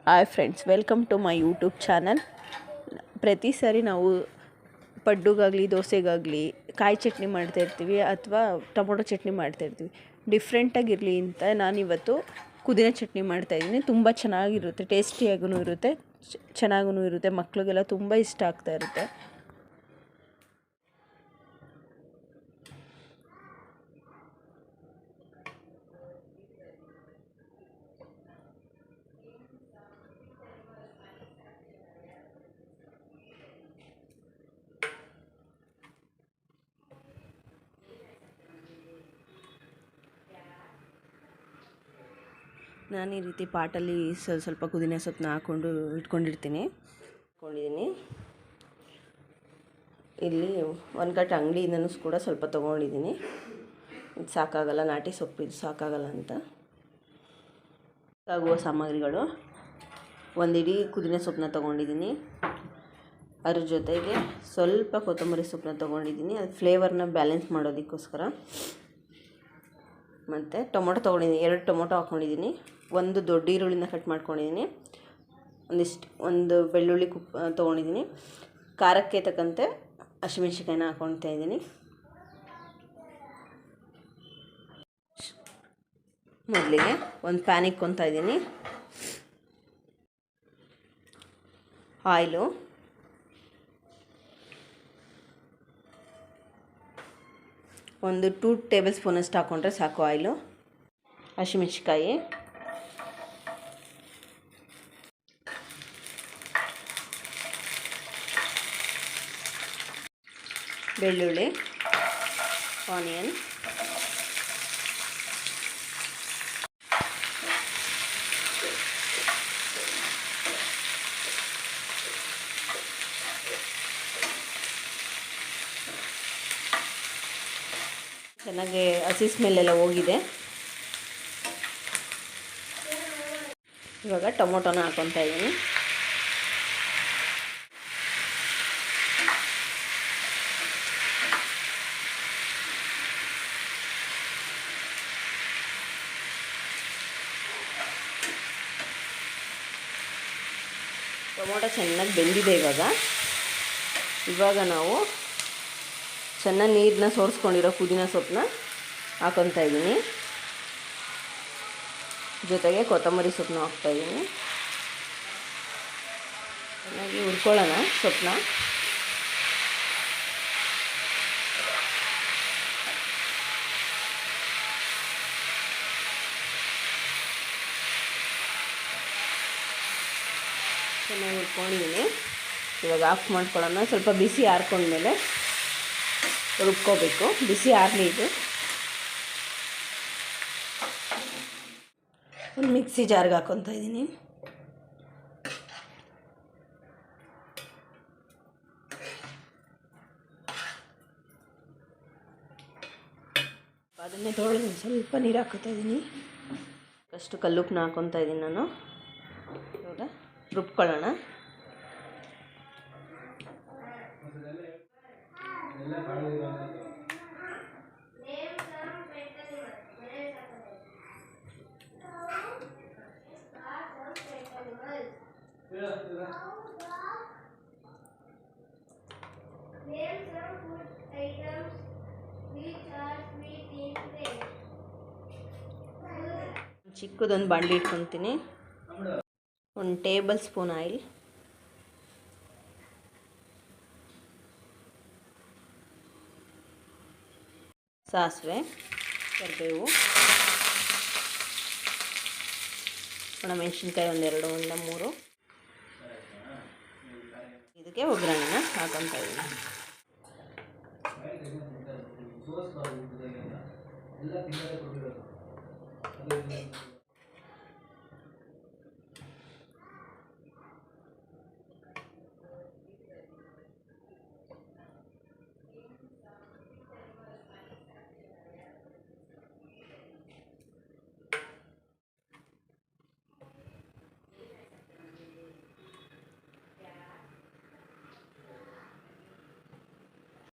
Hi friends, welcome to my YouTube channel. ಪ್ರತಿ ಸಾರಿ ನಾವು ಪಡ್ಡುಗಾಗಲಿ ದೋಸೆಗಾಗಲಿ ಕಾಯಿ ಚಟ್ನಿ ಮಾಡ್ತಾಯಿರ್ತೀವಿ ಅಥವಾ ಟೊಮೊಟೊ ಚಟ್ನಿ ಮಾಡ್ತಾಯಿರ್ತೀವಿ. ಡಿಫ್ರೆಂಟಾಗಿರಲಿ ಅಂತ ನಾನಿವತ್ತು ಪುದೀನ ಚಟ್ನಿ ಮಾಡ್ತಾಯಿದ್ದೀನಿ. ತುಂಬ ಚೆನ್ನಾಗಿರುತ್ತೆ, ಟೇಸ್ಟಿಯಾಗೂ ಇರುತ್ತೆ, ಚೆನ್ನಾಗೂ ಇರುತ್ತೆ. ಮಕ್ಕಳಿಗೆಲ್ಲ ತುಂಬ ಇಷ್ಟ ಆಗ್ತಾ ಇರುತ್ತೆ. ನಾನು ಈ ರೀತಿ ಪಾಟಲ್ಲಿ ಸ್ವಲ್ಪ ಪುದೀನ ಸೊಪ್ಪನ್ನ ಹಾಕ್ಕೊಂಡು ಇಟ್ಕೊಂಡಿದ್ದೀನಿ. ಇಲ್ಲಿ ಒಂದು ಕಟ್ ಅಂಗಡಿಯಿಂದನೂ ಕೂಡ ಸ್ವಲ್ಪ ತೊಗೊಂಡಿದ್ದೀನಿ. ಇದು ಸಾಕಾಗಲ್ಲ, ನಾಟಿ ಸೊಪ್ಪು ಇದು ಸಾಕಾಗಲ್ಲ ಅಂತ. ಆಗುವ ಸಾಮಗ್ರಿಗಳು: ಒಂದು ಇಡೀ ಪುದೀನ ಸೊಪ್ಪನ್ನ ತೊಗೊಂಡಿದ್ದೀನಿ. ಅದ್ರ ಜೊತೆಗೆ ಸ್ವಲ್ಪ ಕೊತ್ತಂಬರಿ ಸೊಪ್ಪನ್ನ ತೊಗೊಂಡಿದ್ದೀನಿ, ಅದು ಫ್ಲೇವರ್ನ ಬ್ಯಾಲೆನ್ಸ್ ಮಾಡೋದಕ್ಕೋಸ್ಕರ. ಮತ್ತು ಟೊಮೊಟೊ ತೊಗೊಂಡಿದ್ದೀನಿ, 2 ಟೊಮೊಟೊ ಹಾಕ್ಕೊಂಡಿದ್ದೀನಿ. ಒಂದು ದೊಡ್ಡ ಈರುಳ್ಳಿನ ಕಟ್ ಮಾಡ್ಕೊಂಡಿದ್ದೀನಿ. ಒಂದು ಬೆಳ್ಳುಳ್ಳಿ ತೊಗೊಂಡಿದ್ದೀನಿ. ಖಾರಕ್ಕೆ ತಕ್ಕಂತೆ ಹಸಿಮೆಣ್ಸಿಕಾಯಿನ ಹಾಕ್ಕೊಳ್ತಾ ಇದ್ದೀನಿ. ಮೊದಲಿಗೆ ಒಂದು ಪ್ಯಾನ್ ಇಕ್ಕೊತಾ ಇದ್ದೀನಿ. ಆಯಿಲು, ಒಂದು 2 ಟೇಬಲ್ ಸ್ಪೂನಷ್ಟು ಹಾಕ್ಕೊಂಡ್ರೆ ಸಾಕು ಆಯಿಲು. ಹಸಿಮೆಣ್ಸಿಕಾಯಿ, ಬೆಳ್ಳುಳ್ಳಿ, ಆನಿಯನ್, ಚೆನ್ನಾಗಿ ಹಸಿ ಸ್ಮೆಲ್ಲೆಲ್ಲ ಹೋಗಿದೆ. ಇವಾಗ ಟೊಮೊಟೊನ ಹಾಕ್ಕೊತಾ ಇದ್ದೀನಿ. ಟೊಮೊಟೊ ಚೆನ್ನಾಗಿ ಬೆಂದಿದೆ. ಇವಾಗ ನಾವು ಚೆನ್ನಾಗಿ ನೀರನ್ನ ಸೋರಿಸ್ಕೊಂಡಿರೋ ಪುದೀನ ಸೊಪ್ಪನ್ನ ಹಾಕ್ಕೊತಾ ಇದ್ದೀನಿ. ಜೊತೆಗೆ ಕೊತ್ತಂಬರಿ ಸೊಪ್ಪನ್ನ ಹಾಕ್ತಾಯಿದ್ದೀನಿ. ಚೆನ್ನಾಗಿ ಹುರ್ಕೊಳ್ಳೋಣ ಸೊಪ್ಪನ್ನ. ಚೆನ್ನಾಗಿ ಹುರ್ಕೊಂಡಿದ್ದೀನಿ. ಇವಾಗ ಆಫ್ ಮಾಡ್ಕೊಳ್ಳೋಣ. ಸ್ವಲ್ಪ ಬಿಸಿ ಆರ್ಕೊಂಡ್ಮೇಲೆ ರುಬ್ಕೋಬೇಕು. ಬಿಸಿ ಆರಲಿ ಇದು. ಒಂದು ಮಿಕ್ಸಿ ಜಾರ್ಗೆ ಹಾಕ್ಕೊತಾ ಇದ್ದೀನಿ. ಅದನ್ನೇ ತೊಳೆದು ಸ್ವಲ್ಪ ನೀರು ಹಾಕ್ಕೊತಾ ಇದ್ದೀನಿ. ಅಷ್ಟು ಕಲ್ಲುಪ್ಪನ್ನ ಹಾಕ್ಕೊತಾ ಇದ್ದೀನಿ ನಾನು. ಇವಾಗ ರುಬ್ಕೊಳ್ಳೋಣ. ಚಿಕ್ಕದೊಂದು ಬಾಣಲಿ ಇಟ್ಕೊತೀನಿ. 1 ಟೇಬಲ್ ಸ್ಪೂನ್ ಆಯಿಲ್, ಸಾಸಿವೆ, ಕರಿಬೇವು, ಒಣಮೆಣಸಿನ್ಕಾಯಿ 1 2 1 3. ಇದಕ್ಕೆ ಒಗ್ಗರಣೆನ ಹಾಕೊತಾ ಇದ್ದೀನಿ.